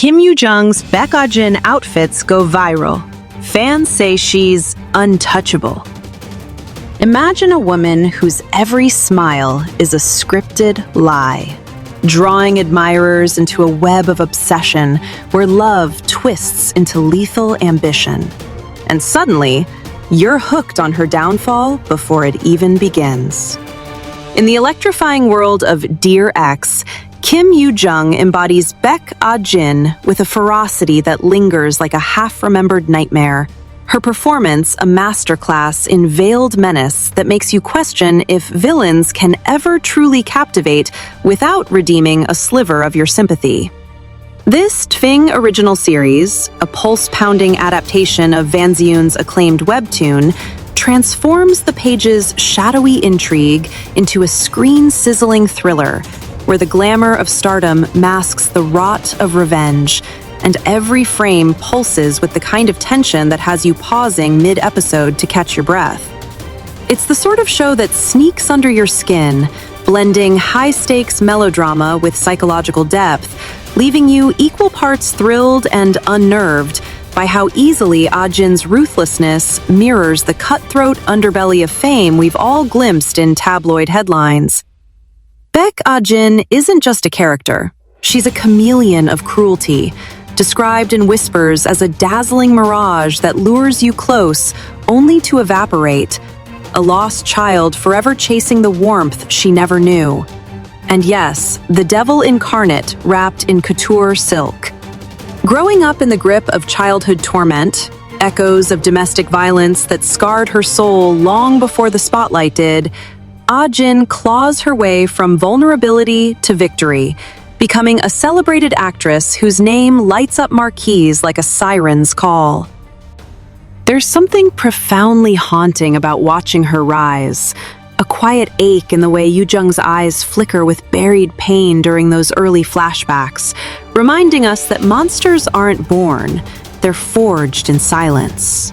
Kim Yoo jung's Baek Ah-jin outfits go viral. Fans say she's untouchable. Imagine a woman whose every smile is a scripted lie, drawing admirers into a web of obsession where love twists into lethal ambition. And suddenly, you're hooked on her downfall before it even begins. In the electrifying world of Dear Ex, Kim Yoo jung embodies Baek Ah-jin with a ferocity that lingers like a half-remembered nightmare. Her performance, a masterclass in veiled menace that makes you question if villains can ever truly captivate without redeeming a sliver of your sympathy. This Tving original series, a pulse-pounding adaptation of Vanziun's acclaimed webtoon, transforms the page's shadowy intrigue into a screen-sizzling thriller where the glamour of stardom masks the rot of revenge, and every frame pulses with the kind of tension that has you pausing mid-episode to catch your breath. It's the sort of show that sneaks under your skin, blending high-stakes melodrama with psychological depth, leaving you equal parts thrilled and unnerved by how easily Ah-jin's ruthlessness mirrors the cutthroat underbelly of fame we've all glimpsed in tabloid headlines. Baek Ah-jin isn't just a character. She's a chameleon of cruelty, described in whispers as a dazzling mirage that lures you close only to evaporate, a lost child forever chasing the warmth she never knew. And yes, the devil incarnate wrapped in couture silk. Growing up in the grip of childhood torment, echoes of domestic violence that scarred her soul long before the spotlight did, Ah-jin claws her way from vulnerability to victory, becoming a celebrated actress whose name lights up marquees like a siren's call. There's something profoundly haunting about watching her rise, a quiet ache in the way Yoo jung's eyes flicker with buried pain during those early flashbacks, reminding us that monsters aren't born, they're forged in silence.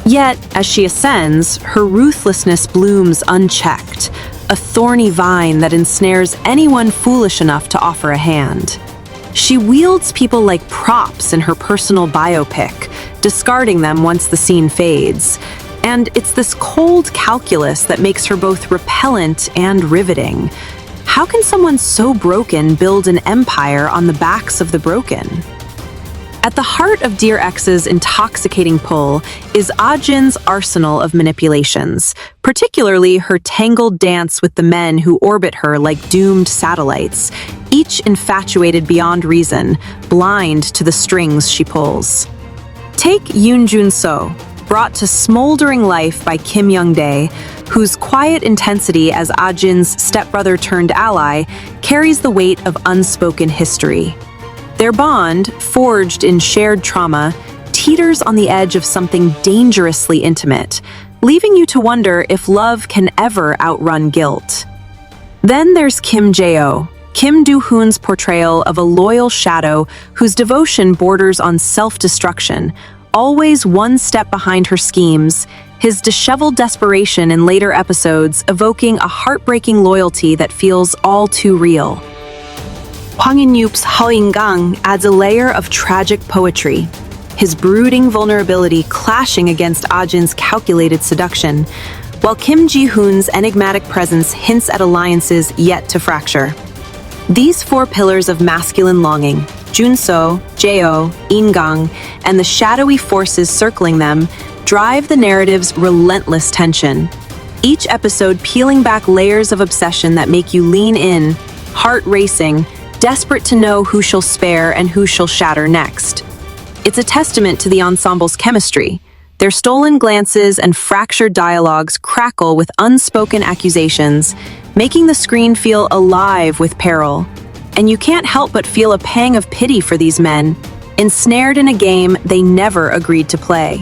Yet, as she ascends, her ruthlessness blooms unchecked, a thorny vine that ensnares anyone foolish enough to offer a hand. She wields people like props in her personal biopic, discarding them once the scene fades. And it's this cold calculus that makes her both repellent and riveting. How can someone so broken build an empire on the backs of the broken? At the heart of Dear Ex's intoxicating pull is Ah-jin's arsenal of manipulations, particularly her tangled dance with the men who orbit her like doomed satellites, each infatuated beyond reason, blind to the strings she pulls. Take Yoon Jun-so, brought to smoldering life by Kim Young-dae, whose quiet intensity as Ah-jin's stepbrother turned ally carries the weight of unspoken history. Their bond, forged in shared trauma, teeters on the edge of something dangerously intimate, leaving you to wonder if love can ever outrun guilt. Then there's Kim Jae-oh, Kim Do-hoon's portrayal of a loyal shadow whose devotion borders on self-destruction, always one step behind her schemes, his disheveled desperation in later episodes evoking a heartbreaking loyalty that feels all too real. Hwang In-youp's Ho In-gang adds a layer of tragic poetry, his brooding vulnerability clashing against Ah-jin's calculated seduction, while Kim Ji-hoon's enigmatic presence hints at alliances yet to fracture. These four pillars of masculine longing, Jun-so, Jae-oh, In-gang, and the shadowy forces circling them, drive the narrative's relentless tension, each episode peeling back layers of obsession that make you lean in, heart racing, desperate to know who she'll spare and who she'll shatter next. It's a testament to the ensemble's chemistry. Their stolen glances and fractured dialogues crackle with unspoken accusations, making the screen feel alive with peril. And you can't help but feel a pang of pity for these men, ensnared in a game they never agreed to play.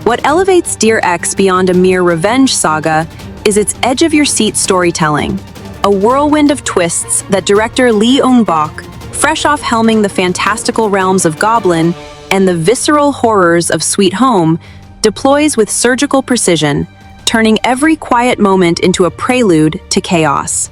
What elevates Dear Ex beyond a mere revenge saga is its edge-of-your-seat storytelling, a whirlwind of twists that director Lee Eun-bok, fresh off helming the fantastical realms of Goblin and the visceral horrors of Sweet Home, deploys with surgical precision, turning every quiet moment into a prelude to chaos.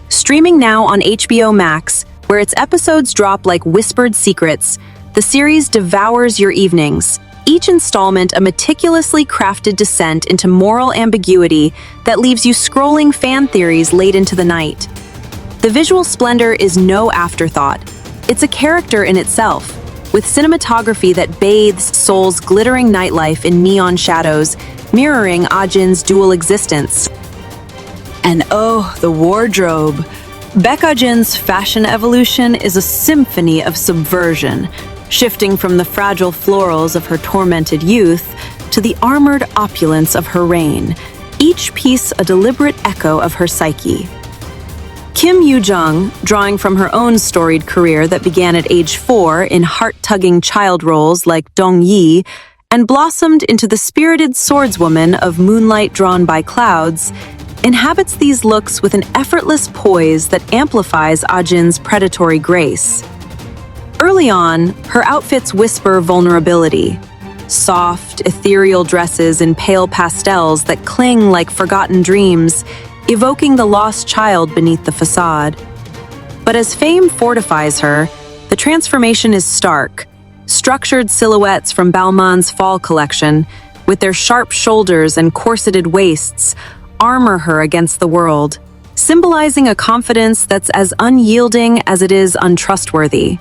Streaming now on HBO Max, Where its episodes drop like whispered secrets, the series devours your evenings, each installment a meticulously crafted descent into moral ambiguity that leaves you scrolling fan theories late into the night. The visual splendor is no afterthought. It's a character in itself, with cinematography that bathes Seoul's glittering nightlife in neon shadows, mirroring Ah-jin's dual existence. And oh, the wardrobe! Baek Ah-jin's fashion evolution is a symphony of subversion, shifting from the fragile florals of her tormented youth to the armored opulence of her reign, each piece a deliberate echo of her psyche. Yoo jung, drawing from her own storied career that began at age 4 in heart-tugging child roles like Dong-yi, and blossomed into the spirited swordswoman of Moonlight Drawn by Clouds, inhabits these looks with an effortless poise that amplifies Ah-jin's predatory grace. Early on, her outfits whisper vulnerability. Soft, ethereal dresses in pale pastels that cling like forgotten dreams, evoking the lost child beneath the facade. But as fame fortifies her, the transformation is stark. Structured silhouettes from Balmain's fall collection, with their sharp shoulders and corseted waists, armor her against the world, symbolizing a confidence that's as unyielding as it is untrustworthy.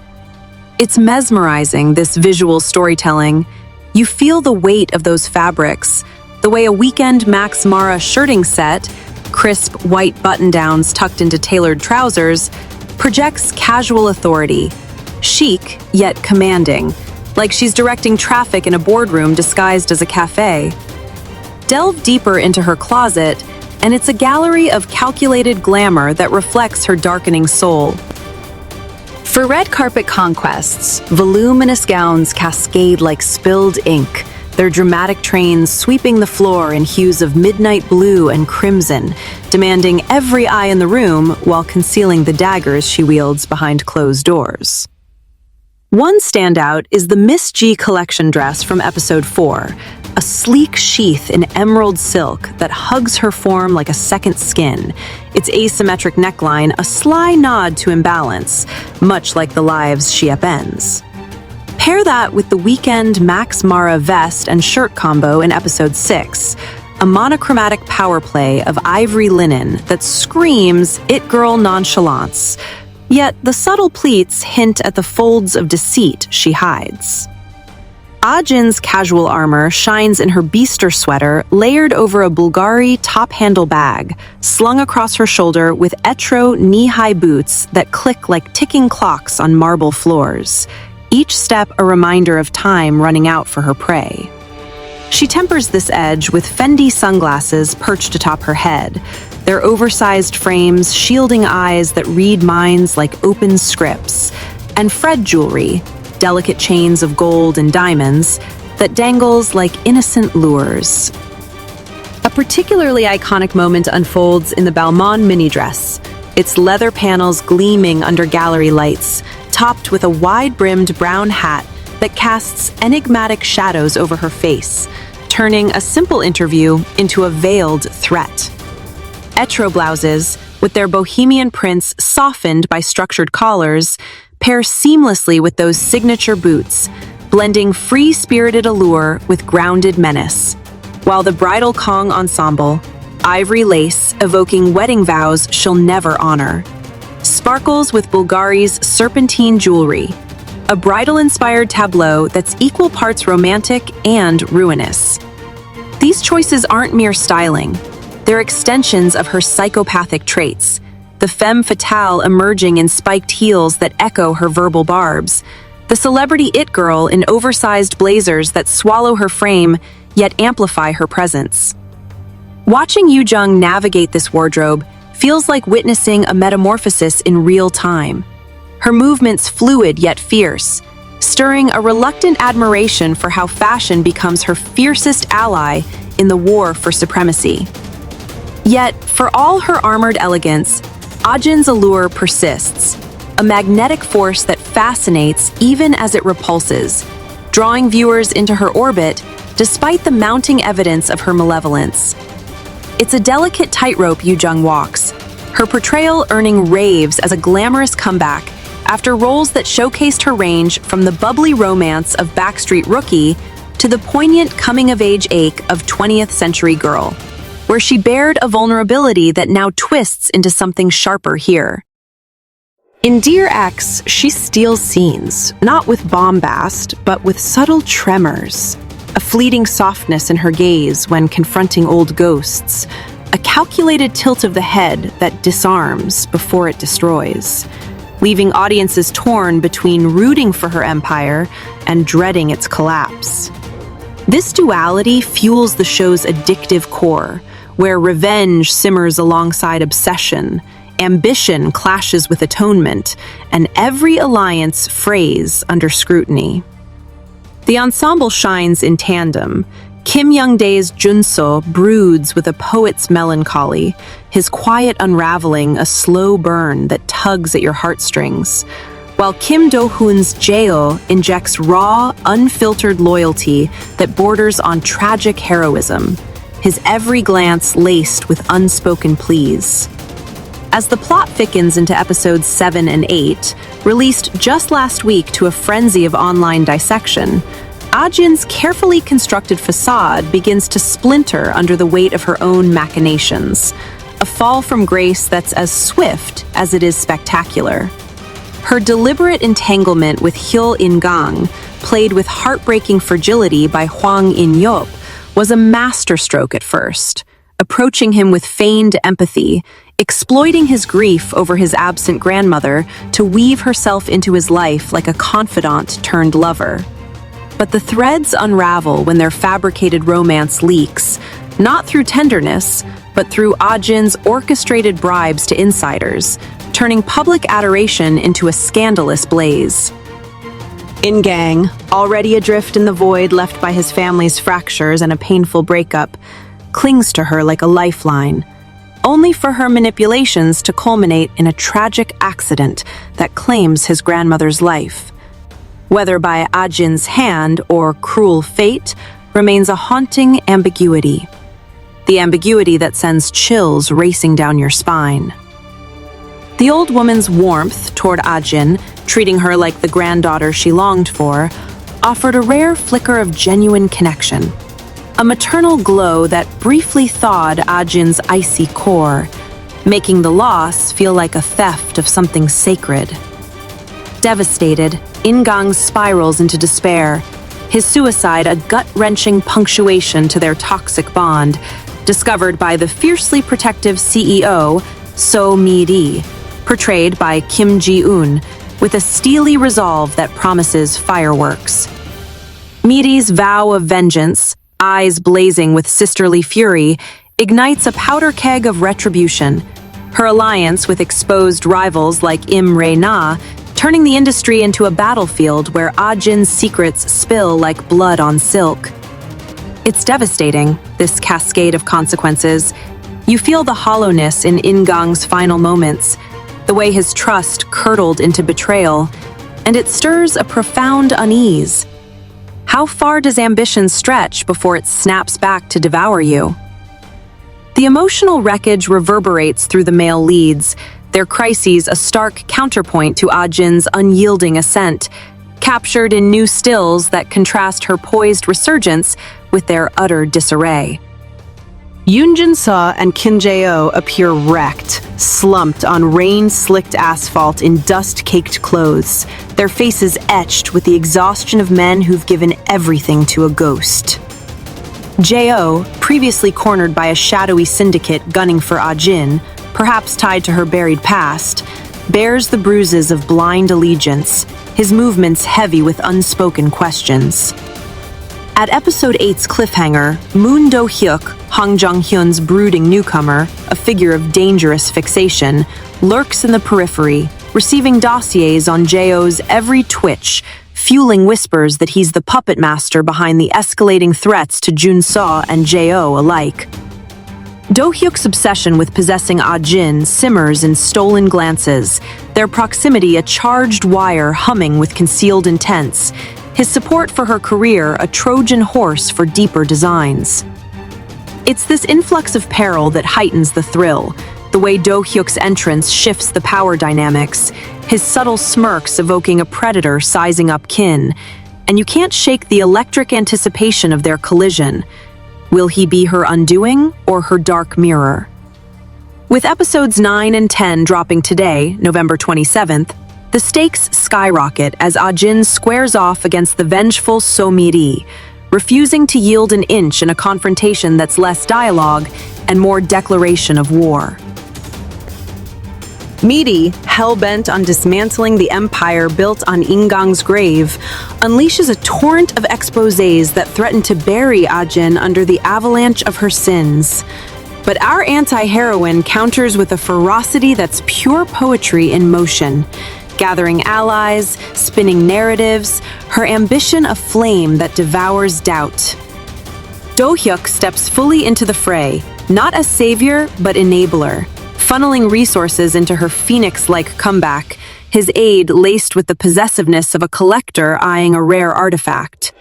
It's mesmerizing, this visual storytelling. You feel the weight of those fabrics, the way a weekend Max Mara shirting set, crisp white button-downs tucked into tailored trousers, projects casual authority, chic yet commanding, like she's directing traffic in a boardroom disguised as a cafe. Delve deeper into her closet, and it's a gallery of calculated glamour that reflects her darkening soul. For red carpet conquests, voluminous gowns cascade like spilled ink, their dramatic trains sweeping the floor in hues of midnight blue and crimson, demanding every eye in the room while concealing the daggers she wields behind closed doors. One standout is the Miss G collection dress from episode 4, a sleek sheath in emerald silk that hugs her form like a second skin, its asymmetric neckline a sly nod to imbalance, much like the lives she upends. Pair that with the weekend Max Mara vest and shirt combo in episode 6, a monochromatic power play of ivory linen that screams it-girl nonchalance, yet the subtle pleats hint at the folds of deceit she hides. Ah-jin's casual armor shines in her beaster sweater layered over a Bulgari top-handle bag, slung across her shoulder with etro knee-high boots that click like ticking clocks on marble floors, each step a reminder of time running out for her prey. She tempers this edge with Fendi sunglasses perched atop her head, their oversized frames shielding eyes that read minds like open scripts, and Fred jewelry, delicate chains of gold and diamonds, that dangles like innocent lures. A particularly iconic moment unfolds in the Balmain mini dress, its leather panels gleaming under gallery lights, topped with a wide-brimmed brown hat that casts enigmatic shadows over her face, turning a simple interview into a veiled threat. Etro blouses, with their bohemian prints softened by structured collars, pair seamlessly with those signature boots, blending free-spirited allure with grounded menace. While the bridal Kong ensemble, ivory lace evoking wedding vows she'll never honor, sparkles with Bulgari's serpentine jewelry, a bridal-inspired tableau that's equal parts romantic and ruinous. These choices aren't mere styling. They're extensions of her psychopathic traits, the femme fatale emerging in spiked heels that echo her verbal barbs, the celebrity it-girl in oversized blazers that swallow her frame yet amplify her presence. Watching Yoo jung navigate this wardrobe feels like witnessing a metamorphosis in real time. Her movements fluid yet fierce, stirring a reluctant admiration for how fashion becomes her fiercest ally in the war for supremacy. Yet, for all her armored elegance, Ah-jin's allure persists, a magnetic force that fascinates even as it repulses, drawing viewers into her orbit despite the mounting evidence of her malevolence. It's a delicate tightrope Yoo jung walks, her portrayal earning raves as a glamorous comeback after roles that showcased her range from the bubbly romance of Backstreet Rookie to the poignant coming-of-age ache of 20th Century Girl, where she bared a vulnerability that now twists into something sharper here. In Dear Ex, she steals scenes, not with bombast, but with subtle tremors, a fleeting softness in her gaze when confronting old ghosts, a calculated tilt of the head that disarms before it destroys, leaving audiences torn between rooting for her empire and dreading its collapse. This duality fuels the show's addictive core, where revenge simmers alongside obsession, ambition clashes with atonement, and every alliance frays under scrutiny. The ensemble shines in tandem. Kim Young-dae's Junso broods with a poet's melancholy, his quiet unraveling a slow burn that tugs at your heartstrings, while Kim Do-hoon's Jae injects raw, unfiltered loyalty that borders on tragic heroism, his every glance laced with unspoken pleas. As the plot thickens into episodes 7 and 8, released just last week to a frenzy of online dissection, Ah-jin's carefully constructed facade begins to splinter under the weight of her own machinations, a fall from grace that's as swift as it is spectacular. Her deliberate entanglement with Hyo In-gang, played with heartbreaking fragility by Hwang In-yeop, was a masterstroke at first, approaching him with feigned empathy, exploiting his grief over his absent grandmother to weave herself into his life like a confidant turned lover. But the threads unravel when their fabricated romance leaks, not through tenderness, but through Ah-jin's orchestrated bribes to insiders, turning public adoration into a scandalous blaze. In-gang, already adrift in the void left by his family's fractures and a painful breakup, clings to her like a lifeline, only for her manipulations to culminate in a tragic accident that claims his grandmother's life. Whether by Ah-jin's hand or cruel fate, remains a haunting ambiguity. The ambiguity that sends chills racing down your spine. The old woman's warmth toward Ah-jin, treating her like the granddaughter she longed for, offered a rare flicker of genuine connection. A maternal glow that briefly thawed Ah-jin's icy core, making the loss feel like a theft of something sacred. Devastated, In-gang spirals into despair, his suicide a gut-wrenching punctuation to their toxic bond, discovered by the fiercely protective CEO, So Mi-ri, portrayed by Kim Ji-eun, with a steely resolve that promises fireworks. Mi-ri's vow of vengeance, eyes blazing with sisterly fury, ignites a powder keg of retribution. Her alliance with exposed rivals like Im Rae-na, turning the industry into a battlefield where Ah-jin's secrets spill like blood on silk. It's devastating, this cascade of consequences. You feel the hollowness in In-gang's final moments, the way his trust curdled into betrayal, and it stirs a profound unease. How far does ambition stretch before it snaps back to devour you? The emotional wreckage reverberates through the male leads, their crises a stark counterpoint to Ah-jin's unyielding ascent, captured in new stills that contrast her poised resurgence with their utter disarray. Yoon Jin-seo and Kim Jae-oh appear wrecked, slumped on rain-slicked asphalt in dust-caked clothes, their faces etched with the exhaustion of men who've given everything to a ghost. Jae-oh, previously cornered by a shadowy syndicate gunning for Ah-jin, perhaps tied to her buried past, bears the bruises of blind allegiance, his movements heavy with unspoken questions. At episode 8's cliffhanger, Moon Do-hyuk, Hong Jong-hyun's brooding newcomer, a figure of dangerous fixation, lurks in the periphery, receiving dossiers on Jae-oh's every twitch, fueling whispers that he's the puppet master behind the escalating threats to Jun-seo and Jae-oh alike. Do-hyuk's obsession with possessing Ah-jin simmers in stolen glances, their proximity a charged wire humming with concealed intents, his support for her career a Trojan horse for deeper designs. It's this influx of peril that heightens the thrill, The way Do-hyuk's entrance shifts the power dynamics, his subtle smirks evoking a predator sizing up kin, and you can't shake the electric anticipation of their collision. Will he be her undoing or her dark mirror? With episodes 9 and 10 dropping today, November 27th, the stakes skyrocket as Ah-jin squares off against the vengeful So-mi-ri, refusing to yield an inch in a confrontation that's less dialogue and more declaration of war. Mi-ri, hell-bent on dismantling the empire built on In-gang's grave, unleashes a torrent of exposés that threaten to bury Ah-jin under the avalanche of her sins. But our anti-heroine counters with a ferocity that's pure poetry in motion, gathering allies, spinning narratives, her ambition a flame that devours doubt. Do-hyuk steps fully into the fray, not as savior, but enabler, funneling resources into her phoenix-like comeback, his aid laced with the possessiveness of a collector eyeing a rare artifact.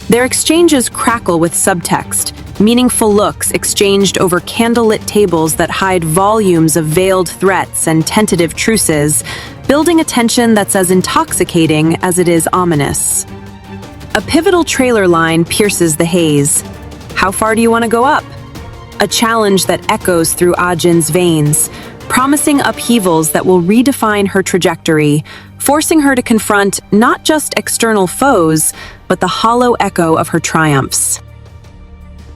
Their exchanges crackle with subtext, meaningful looks exchanged over candlelit tables that hide volumes of veiled threats and tentative truces, building a tension that's as intoxicating as it is ominous. A pivotal trailer line pierces the haze. How far do you want to go up? A challenge that echoes through Ah-jin's veins, promising upheavals that will redefine her trajectory, forcing her to confront not just external foes, but the hollow echo of her triumphs.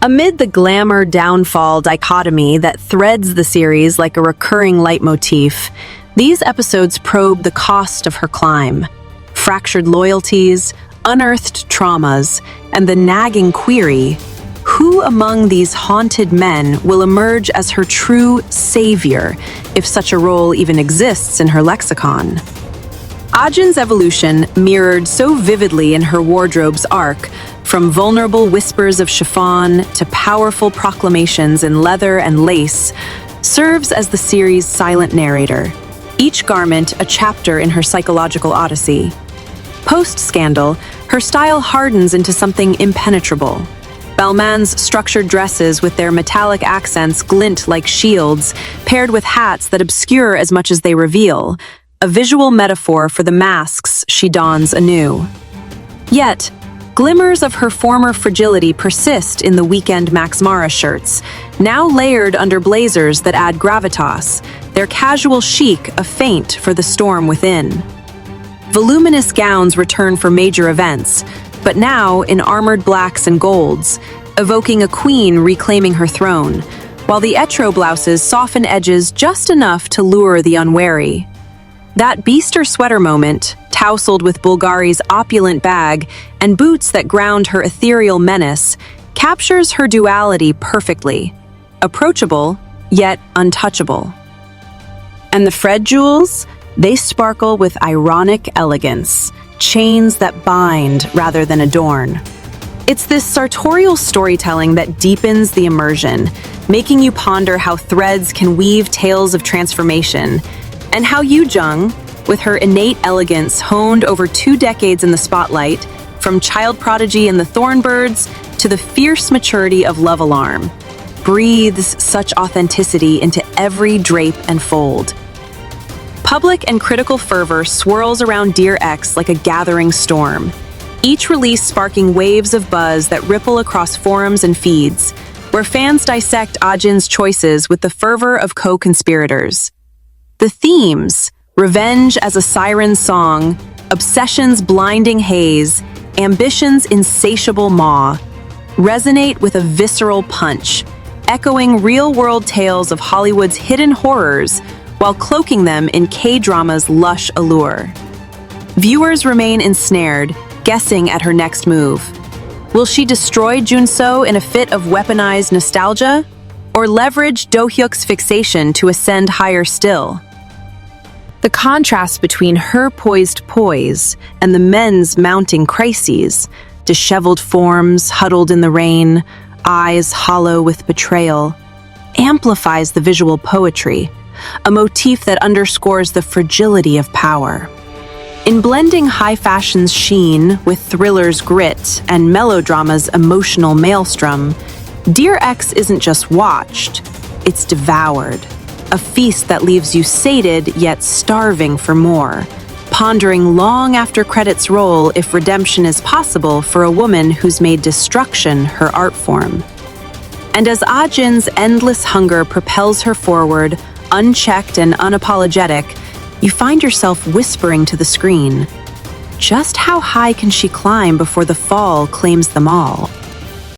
Amid the glamour-downfall dichotomy that threads the series like a recurring leitmotif, these episodes probe the cost of her climb. Fractured loyalties, unearthed traumas, and the nagging query, who among these haunted men will emerge as her true savior, if such a role even exists in her lexicon? Ah-jin's evolution, mirrored so vividly in her wardrobe's arc, from vulnerable whispers of chiffon to powerful proclamations in leather and lace, serves as the series' silent narrator, each garment a chapter in her psychological odyssey. Post-scandal, her style hardens into something impenetrable. Balmain's structured dresses with their metallic accents glint like shields, paired with hats that obscure as much as they reveal, a visual metaphor for the masks she dons anew. Yet, glimmers of her former fragility persist in the Weekend Max Mara shirts, now layered under blazers that add gravitas, their casual chic a feint for the storm within. Voluminous gowns return for major events, but now in armored blacks and golds, evoking a queen reclaiming her throne, while the etro blouses soften edges just enough to lure the unwary. That beaster sweater moment, tousled with Bulgari's opulent bag and boots that ground her ethereal menace, captures her duality perfectly. Approachable, yet untouchable. And the Fred jewels? They sparkle with ironic elegance, chains that bind rather than adorn. It's this sartorial storytelling that deepens the immersion, making you ponder how threads can weave tales of transformation, and how Yoo jung, with her innate elegance honed over 2 decades in the spotlight, from child prodigy in the Thornbirds to the fierce maturity of Love Alarm, breathes such authenticity into every drape and fold. Public and critical fervor swirls around Dear X like a gathering storm, each release sparking waves of buzz that ripple across forums and feeds, where fans dissect Ah-jin's choices with the fervor of co-conspirators. The themes, revenge as a siren song, obsession's blinding haze, ambition's insatiable maw, resonate with a visceral punch, echoing real-world tales of Hollywood's hidden horrors while cloaking them in K-drama's lush allure. Viewers remain ensnared, guessing at her next move. Will she destroy Jun-so in a fit of weaponized nostalgia, or leverage Do-hyuk's fixation to ascend higher still? The contrast between her poised poise and the men's mounting crises, disheveled forms huddled in the rain, eyes hollow with betrayal, amplifies the visual poetry, a motif that underscores the fragility of power. In blending high fashion's sheen with thriller's grit and melodrama's emotional maelstrom, Dear X isn't just watched, it's devoured. a feast that leaves you sated yet starving for more, pondering long after credits roll if redemption is possible for a woman who's made destruction her art form. And as Ah-jin's endless hunger propels her forward, unchecked and unapologetic, you find yourself whispering to the screen, just how high can she climb before the fall claims them all?